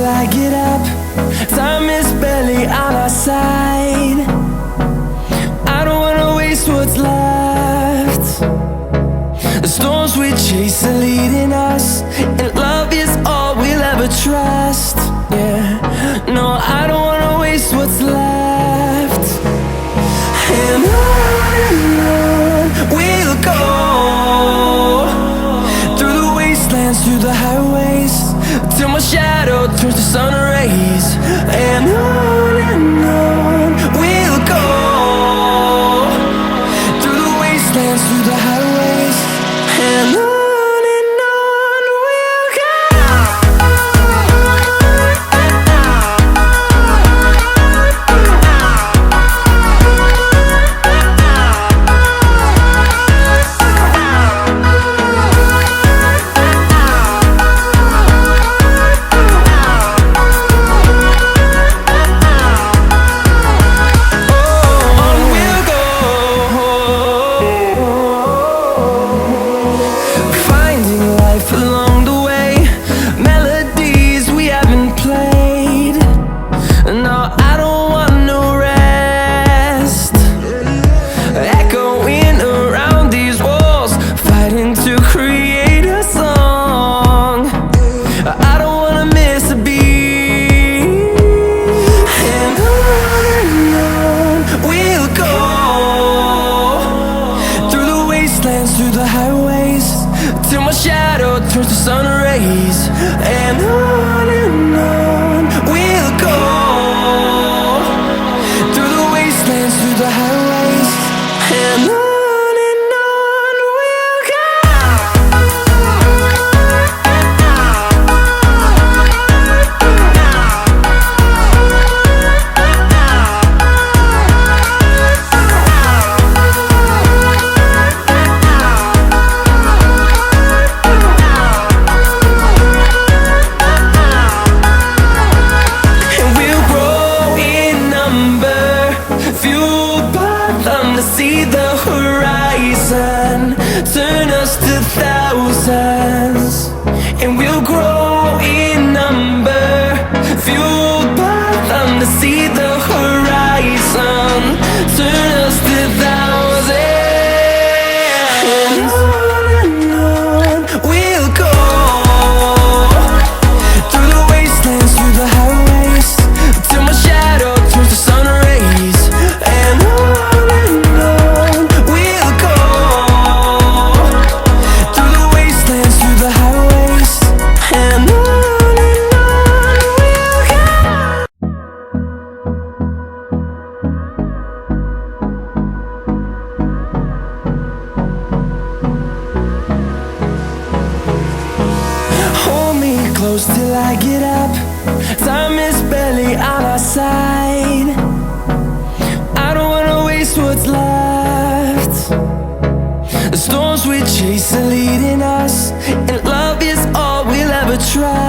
till I get up. Time is barely on our side. I don't wanna waste what's left. The storms we chase are leading us, and love is all we'll ever trust. Yeah, no, I don't wanna waste what's left. And on we'll go, through the wastelands, through the highways, till my shadow turns to sun rays. And on we'll go, through the wastelands, through the highways, and on. Through the highways, till my shadow turns to sun rays. And on we'll go, through the wastelands, through the highways, and on. See the horizon turn us to thousands, and we'll grow in number, fueled by them. To see the horizon turn us to thousands, and on we'll go, through the wastelands, through the highways, till my shadow turns to sun rays. And on close till I get up. Time is barely on our side. I don't wanna waste what's left. The storms we chase are leading us, and love is all we'll ever try.